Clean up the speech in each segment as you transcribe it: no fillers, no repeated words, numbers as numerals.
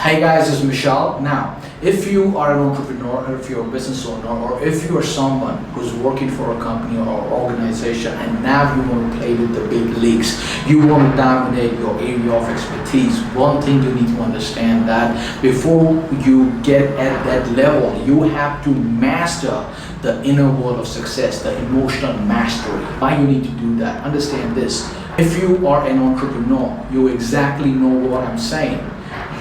Hey guys, this is Michelle. Now, if you are an entrepreneur, or if you're a business owner, or if you are someone who's working for a company or organization and now you want to play with the big leagues, you want to dominate your area of expertise, one thing you need to understand that before you get at that level, you have to master the inner world of success, the emotional mastery. Why you need to do that? Understand this. If you are an entrepreneur, you exactly know what I'm saying.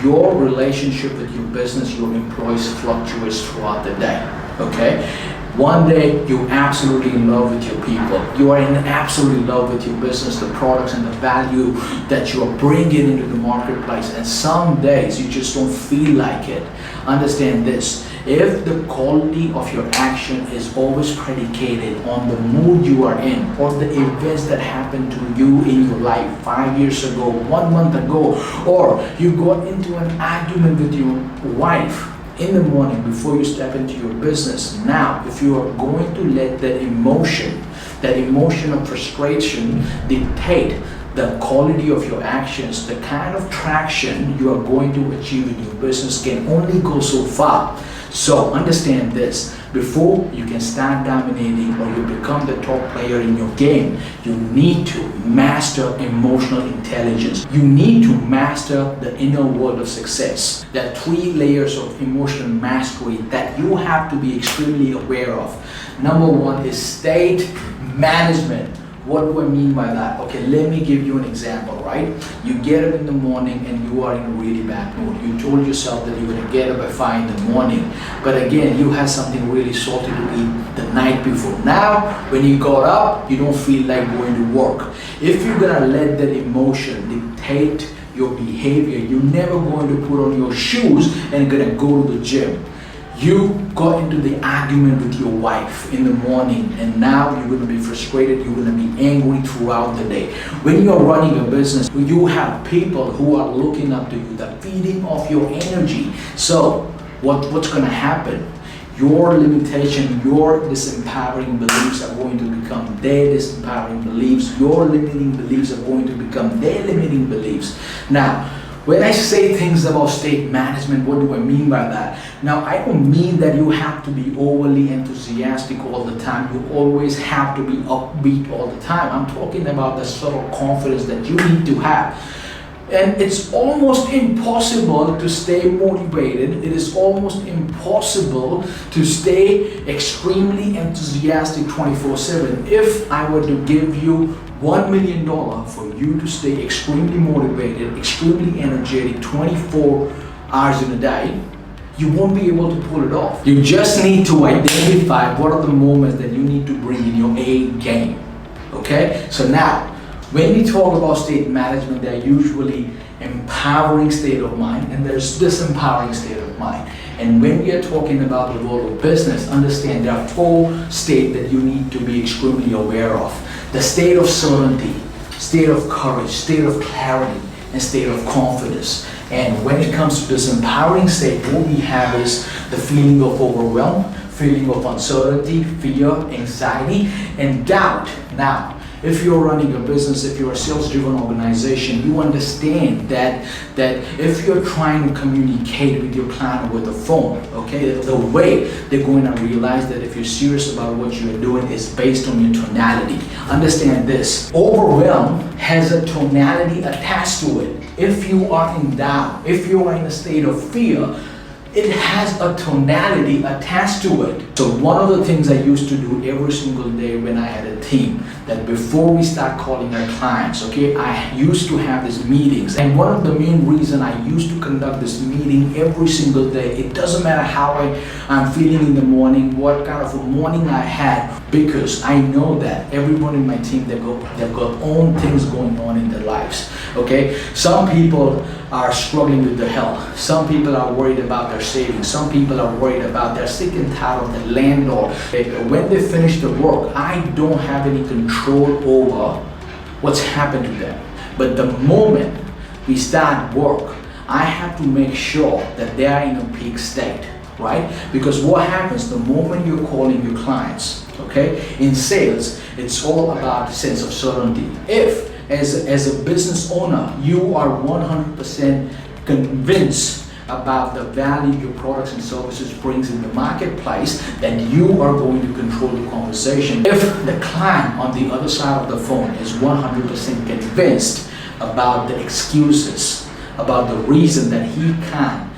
Your relationship with your business, your employees fluctuates throughout the day, okay? One day, you're absolutely in love with your people. You are in absolutely love with your business, the products and the value that you're bringing into the marketplace. And some days, you just don't feel like it. Understand this. If the quality of your action is always predicated on the mood you are in or the events that happened to you in your life 5 years ago, 1 month ago, or you got into an argument with your wife in the morning before you step into your business. Now, if you are going to let that emotion of frustration dictate the quality of your actions, the kind of traction you are going to achieve in your business can only go so far. So understand this, before you can start dominating or you become the top player in your game, you need to master emotional intelligence. You need to master the inner world of success. There are 3 layers of emotional mastery that you have to be extremely aware of. Number 1 is state management. What do I mean by that? Okay, let me give you an example, right? You get up in the morning and you are in a really bad mood. You told yourself that you're going to get up at 5 in the morning. But again, you had something really salty to eat the night before. Now, when you got up, you don't feel like going to work. If you're going to let that emotion dictate your behavior, you're never going to put on your shoes and going to go to the gym. You got into the argument with your wife in the morning and now you're going to be frustrated, you're going to be angry throughout the day. When you're running a business, you have people who are looking up to you, they're feeding off your energy. So what's going to happen? Your limitation, your disempowering beliefs are going to become their disempowering beliefs. Your limiting beliefs are going to become their limiting beliefs. Now, when I say things about state management, what do I mean by that? Now, I don't mean that you have to be overly enthusiastic all the time. You always have to be upbeat all the time. I'm talking about the sort of confidence that you need to have. And it's almost impossible to stay motivated. It is almost impossible to stay extremely enthusiastic 24/7. If I were to give you $1 million for you to stay extremely motivated, extremely energetic 24 hours in a day, you won't be able to pull it off. You just need to identify what are the moments that you need to bring in your A game. Okay? So now, when we talk about state management, there are usually empowering state of mind and there's disempowering state of mind. And when we are talking about the world of business, understand there are 4 states that you need to be extremely aware of. The state of certainty, state of courage, state of clarity, and state of confidence. And when it comes to this empowering state, what we have is the feeling of overwhelm, feeling of uncertainty, fear, anxiety, and doubt. Now, if you're running a business, if you're a sales-driven organization, you understand that if you're trying to communicate with your client over the phone, okay, the way they're going to realize that if you're serious about what you're doing is based on your tonality. Understand this. Overwhelm has a tonality attached to it. If you are in doubt, if you are in a state of fear, it has a tonality attached to it. So one of the things I used to do every single day when I had a team, that before we start calling our clients, okay, I used to have these meetings. And one of the main reasons I used to conduct this meeting every single day, it doesn't matter how I'm feeling in the morning, what kind of a morning I had, because I know that everyone in my team, they've got own things going on in their lives, okay? Some people are struggling with their health. Some people are worried about their savings. Some people are worried about they're sick and tired of the landlord. When they finish the work, I don't have any control over what's happened to them. But the moment we start work, I have to make sure that they are in a peak state, right? Because what happens the moment you're calling your clients, okay? In sales, it's all about the sense of certainty. If as a business owner, you are 100% convinced about the value your products and services brings in the marketplace, then you are going to control the conversation. If the client on the other side of the phone is 100% convinced about the excuses, about the reason that he can't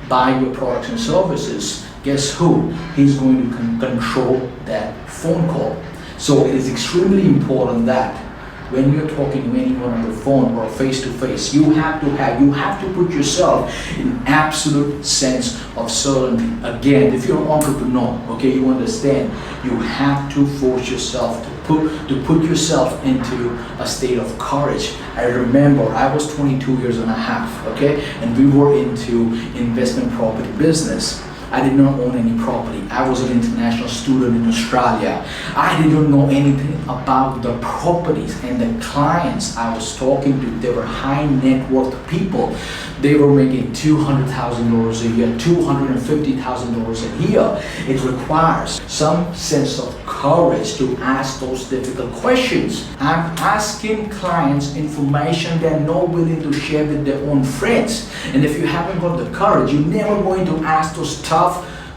buy your products and services, guess who? He's going to control that phone call. So it is extremely important that when you're talking to anyone on the phone or face to face, you have to put yourself in absolute sense of certainty. Again, if you're an entrepreneur, okay, you understand, you have to force yourself to put yourself into a state of courage. I remember I was 22 years and a half, okay, and we were into investment property business. I did not own any property. I was an international student in Australia. I didn't know anything about the properties and the clients I was talking to. They were high net worth people. They were making $200,000 a year, $250,000 a year. It requires some sense of courage to ask those difficult questions. I'm asking clients information they're not willing to share with their own friends. And if you haven't got the courage, you're never going to ask those tough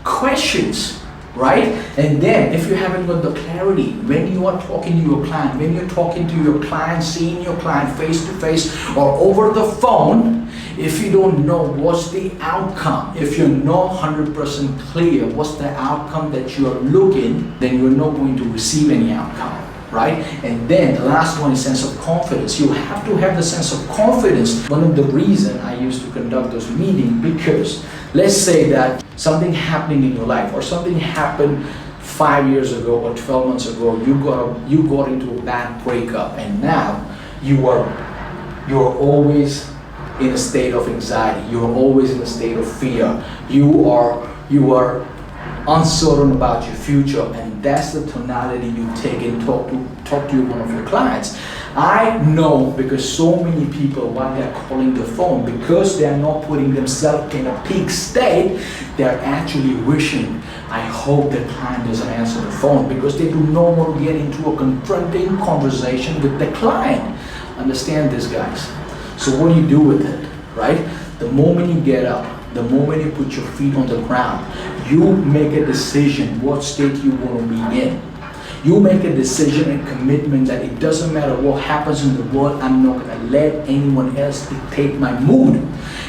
questions, right? And then if you haven't got the clarity, when you are talking to your client, when you're talking to your client, seeing your client face to face or over the phone, if you don't know what's the outcome, if you're not 100% clear what's the outcome that you are looking, then you're not going to receive any outcome, right? And then the last one is sense of confidence. You have to have the sense of confidence. One of the reasons I used to conduct those meetings, because let's say that something happening in your life or something happened 5 years ago or 12 months ago, you got into a bad breakup, and now you're always in a state of anxiety. You're always in a state of fear. You are uncertain about your future, and that's the tonality you take and talk to one of your clients. I know, because so many people, when they're calling the phone, because they're not putting themselves in a peak state, they're actually wishing, I hope the client doesn't answer the phone, because they do not want to get into a confronting conversation with the client. Understand this, guys. So what do you do with it, right? The moment you get up, the moment you put your feet on the ground, you make a decision what state you want to be in. You make a decision and commitment that it doesn't matter what happens in the world, I'm not going to let anyone else dictate my mood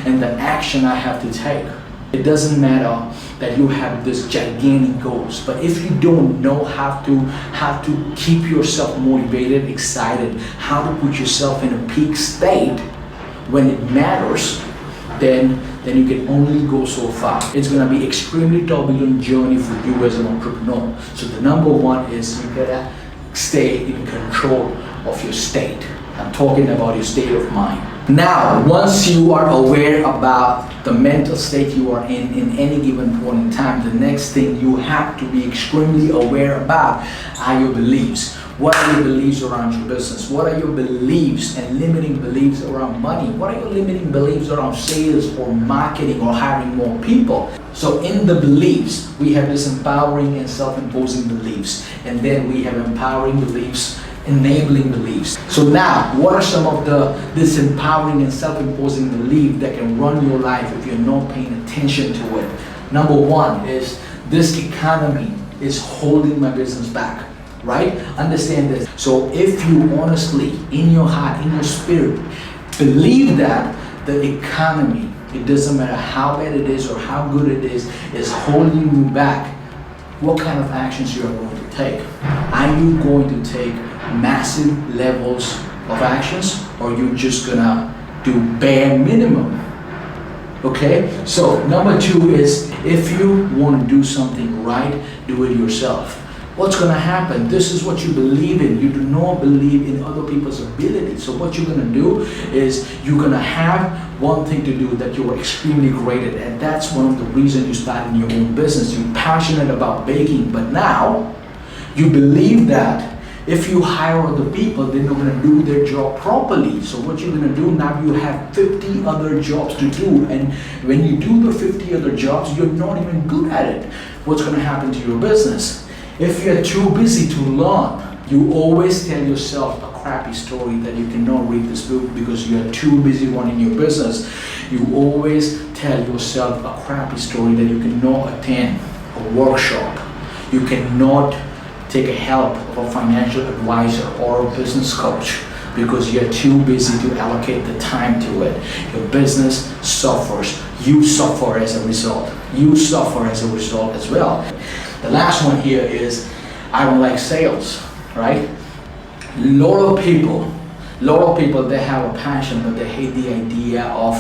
and the action I have to take. It doesn't matter that you have this gigantic goals, but if you don't know how to keep yourself motivated, excited, how to put yourself in a peak state when it matters, then you can only go so far. It's going to be extremely turbulent journey for you as an entrepreneur. So the number one is you gotta stay in control of your state. I'm talking about your state of mind. Now, once you are aware about the mental state you are in any given point in time, the next thing you have to be extremely aware about are your beliefs. What are your beliefs around your business? What are your beliefs and limiting beliefs around money? What are your limiting beliefs around sales or marketing or hiring more people? So in the beliefs, we have this empowering and self-imposing beliefs. And then we have empowering beliefs, enabling beliefs. So now, what are some of this empowering and self-imposing belief that can run your life if you're not paying attention to it? Number one is, this economy is holding my business back. Right? Understand this. So if you honestly, in your heart, in your spirit, believe that the economy, it doesn't matter how bad it is or how good it is holding you back, what kind of actions you are going to take? Are you going to take massive levels of actions, or are you just gonna do bare minimum? Okay? So number two is, if you want to do something right, do it yourself. What's going to happen? This is what you believe in. You do not believe in other people's ability. So what you're going to do is you're going to have one thing to do that you are extremely great at, and that's one of the reasons you started your own business. You're passionate about baking, but now you believe that if you hire other people, they're not going to do their job properly. So what you're going to do now, you have 50 other jobs to do, and when you do the 50 other jobs, you're not even good at it. What's going to happen to your business? If you're too busy to learn, you always tell yourself a crappy story that you cannot read this book because you're too busy running your business. You always tell yourself a crappy story that you cannot attend a workshop. You cannot take a help of a financial advisor or a business coach because you're too busy to allocate the time to it. Your business suffers. You suffer as a result. You suffer as a result as well. The last one here is I don't like sales, right? Lot of people, they have a passion, but they hate the idea of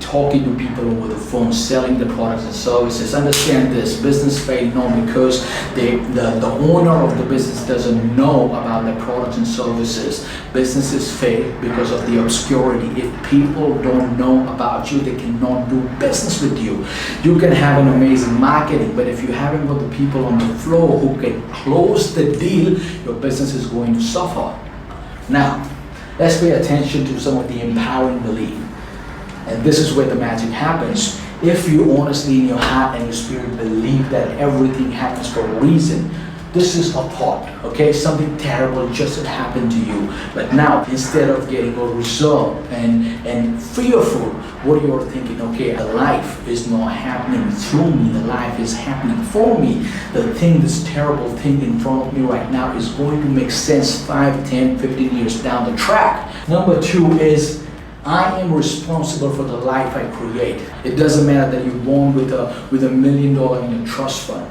talking to people over the phone, selling the products and services. Understand this, business fail not because the owner of the business doesn't know about the products and services. Businesses fail because of the obscurity. If people don't know about you, they cannot do business with you. You can have an amazing marketing, but if you haven't got the people on the floor who can close the deal, your business is going to suffer. Now, let's pay attention to some of the empowering belief. And this is where the magic happens. If you honestly in your heart and your spirit believe that everything happens for a reason, this is a thought, okay? Something terrible just happened to you. But now, instead of getting all reserved and fearful, what you're thinking, okay, the life is not happening through me, the life is happening for me. The thing, this terrible thing in front of me right now is going to make sense 5, 10, 15 years down the track. Number 2 is I am responsible for the life I create. It doesn't matter that you're born with $1 million in a trust fund.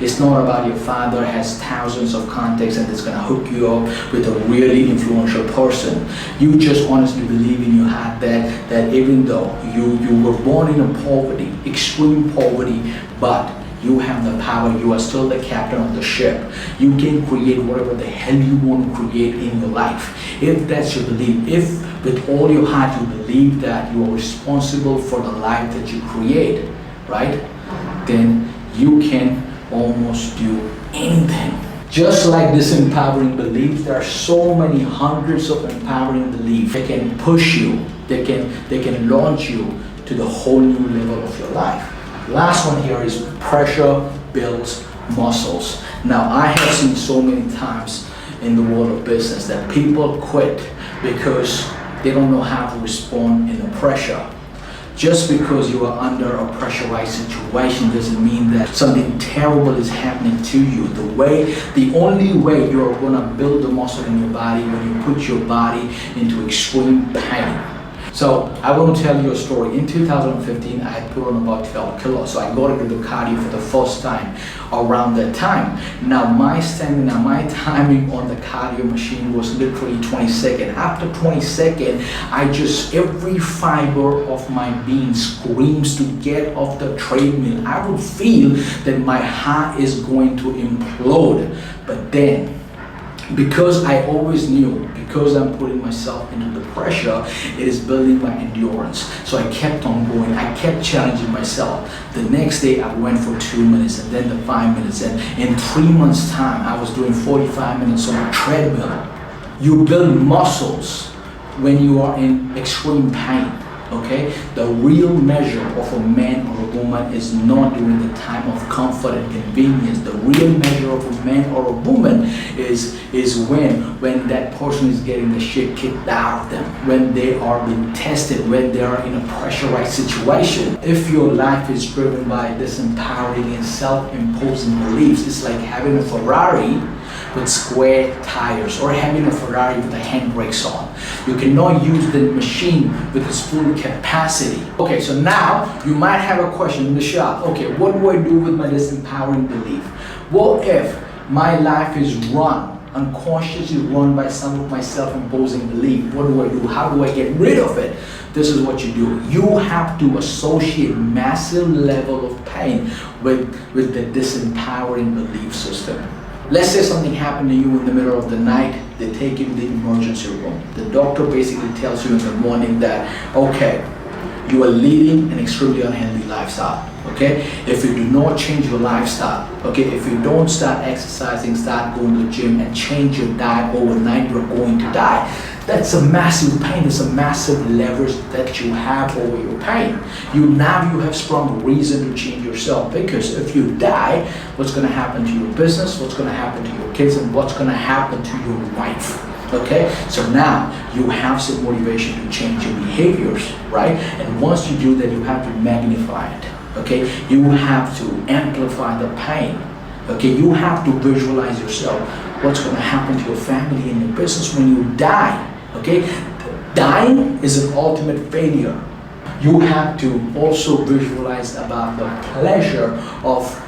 It's not about your father has thousands of contacts and it's going to hook you up with a really influential person. You just honestly believe in your heart that even though you were born in a poverty, extreme poverty, but you have the power, you are still the captain of the ship. You can create whatever the hell you want to create in your life. If that's your belief, if with all your heart you believe that you are responsible for the life that you create, right? Then you can almost do anything. Just like this empowering belief, there are so many hundreds of empowering beliefs that can push you, they can launch you to the whole new level of your life. Last one here is pressure builds muscles. Now I have seen so many times in the world of business that people quit because they don't know how to respond in the pressure. Just because you are under a pressurized situation doesn't mean that something terrible is happening to you. The only way you're gonna build the muscle in your body when you put your body into extreme pain. So I want to tell you a story. In 2015, I had put on about 12 kilos. So I got into the cardio for the first time around that time. Now my stamina, my timing on the cardio machine was literally 20 seconds. After 20 seconds, every fiber of my being screams to get off the treadmill. I would feel that my heart is going to implode. But then, because I always knew, because I'm putting myself into the pressure, it is building my endurance. So I kept on going. I kept challenging myself. The next day I went for 2 minutes and then the 5 minutes. And in 3 months time, I was doing 45 minutes on a treadmill. You build muscles when you are in extreme pain. Okay, the real measure of a man or a woman is not during the time of comfort and convenience. The real measure of a man or a woman is when that person is getting the shit kicked out of them, when they are being tested, when they are in a pressurized situation. If your life is driven by disempowering and self-imposing beliefs, it's like having a Ferrari with square tires or having a Ferrari with the handbrakes on. You cannot use the machine with its full capacity. Okay, so now you might have a question in the shop. Okay, what do I do with my disempowering belief? What if my life is unconsciously run by some of my self-imposing belief? What do I do? How do I get rid of it? This is what you do. You have to associate massive level of pain with the disempowering belief system. Let's say something happened to you in the middle of the night, they take you to the emergency room. The doctor basically tells you in the morning that, okay, you are leading an extremely unhealthy lifestyle, okay? If you do not change your lifestyle, okay, if you don't start exercising, start going to the gym and change your diet overnight, you're going to die. That's a massive pain, it's a massive leverage that you have over your pain. Now you have strong reason to change yourself, because if you die, what's gonna happen to your business, what's gonna happen to your kids, and what's gonna happen to your wife? Okay, so now you have some motivation to change your behaviors, right? And once you do that, you have to magnify it. Okay, you have to amplify the pain. Okay, you have to visualize yourself what's going to happen to your family and your business when you die. Okay, dying is an ultimate failure. You have to also visualize about the pleasure of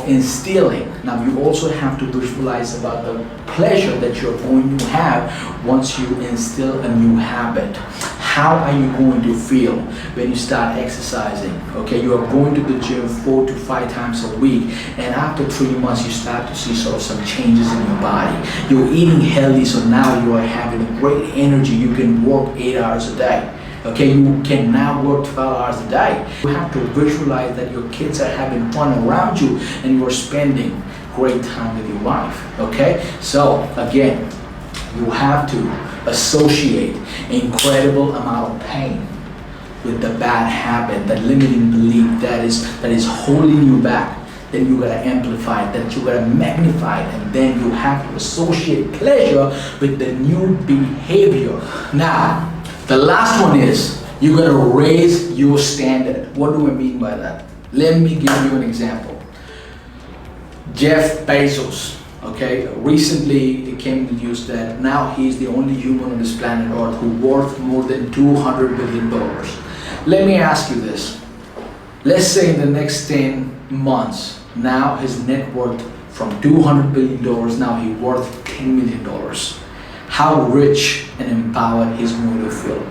instilling. Now you also have to visualize about the pleasure that you're going to have once you instill a new habit. How are you going to feel when you start exercising? Okay, you are going to the gym 4 to 5 times a week, and after 3 months you start to see sort of some changes in your body. You're eating healthy, so now you are having great energy. You can work 8 hours a day. Okay, you can now work 12 hours a day. You have to visualize that your kids are having fun around you and you are spending great time with your wife. Okay, so again, you have to associate incredible amount of pain with the bad habit, that limiting belief that is holding you back. Then you gotta amplify it, that you gotta magnify it, and then you have to associate pleasure with the new behavior. Now, the last one is you gotta raise your standard. What do I mean by that? Let me give you an example. Jeff Bezos, okay, recently it came to news that now he's the only human on this planet Earth who worth more than $200 billion. Let me ask you this. Let's say in the next 10 months, now his net worth from $200 billion, now he worth $10 million. How rich and empowered he's going to feel,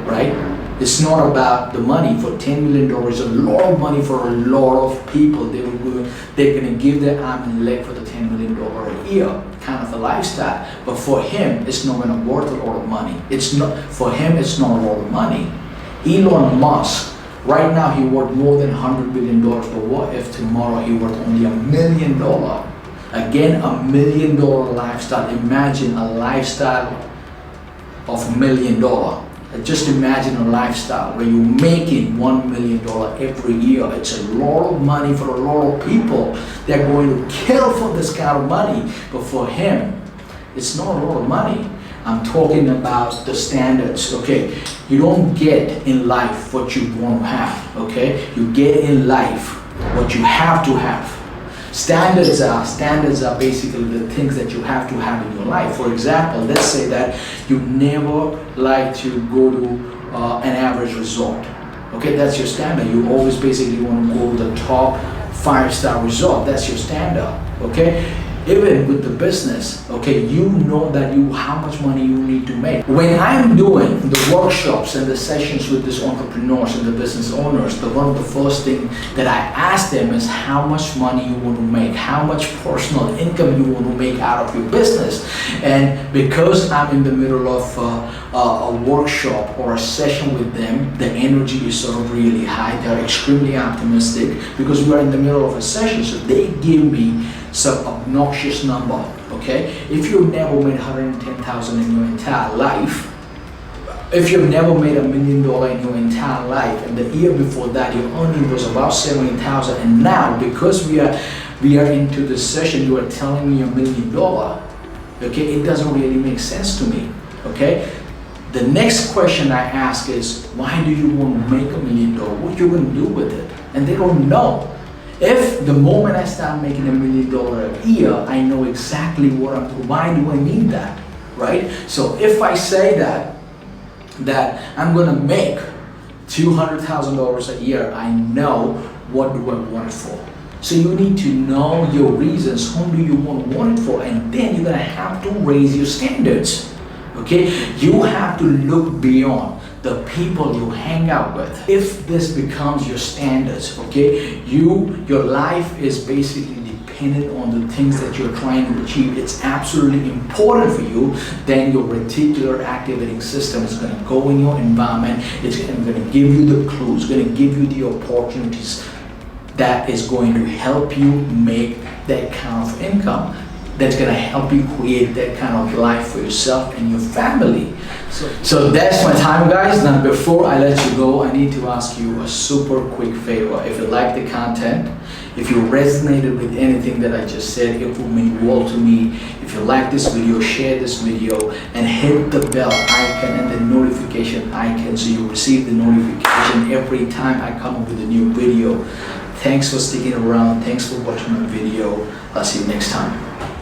right? It's not about the money. For $10 million is a lot of money for a lot of people. They're going to give their arm and leg for the $10 million a year, kind of a lifestyle. But for him, it's not going to worth a lot of money. For him, it's not a lot of money. Elon Musk, right now he worth more than $100 billion. But what if tomorrow he worth only $1 million? Again, $1 million lifestyle. Imagine a lifestyle of $1 million. Just imagine a lifestyle where you're making $1 million every year. It's a lot of money for a lot of people. They're going to kill for this kind of money. But for him, it's not a lot of money. I'm talking about the standards, okay? You don't get in life what you want to have, okay? You get in life what you have to have. Standards are basically the things that you have to have in your life. For example, let's say that you never like to go to an average resort. Okay, that's your standard. You always basically want to go to the top 5-star resort. That's your standard. Okay, even with the business, okay, you know that how much money you need to make. When I'm doing the workshops and the sessions with these entrepreneurs and the business owners, one of the first thing that I ask them is how much money you want to make, how much personal income you want to make out of your business. And because I'm in the middle of a workshop or a session with them, the energy is sort of really high. They're extremely optimistic because we are in the middle of a session, so they give me some obnoxious number. Okay, if you've never made $110,000 in your entire life, if you've never made $1 million in your entire life, and the year before that your earning was about $70,000, and now because we are into this session, you are telling me $1 million. Okay, it doesn't really make sense to me. Okay, the next question I ask is, why do you want to make $1 million? What you going to do with it? And they don't know. If the moment I start making $1 million a year, I know exactly why do I need that, right? So if I say that I'm gonna make $200,000 a year, I know what do I want it for. So you need to know your reasons, whom do you want it for, and then you're gonna have to raise your standards. Okay, you have to look beyond the people you hang out with. If this becomes your standards, okay, your life is basically dependent on the things that you're trying to achieve. It's absolutely important for you. Then your reticular activating system is going to go in your environment. It's going to give you the clues, going to give you the opportunities that is going to help you make that kind of income. that's gonna help you create that kind of life for yourself and your family. So that's my time, guys. Now before I let you go, I need to ask you a super quick favor. If you like the content, if you resonated with anything that I just said, it will mean world to me. If you like this video, share this video and hit the bell icon and the notification icon so you receive the notification every time I come up with a new video. Thanks for sticking around. Thanks for watching my video. I'll see you next time.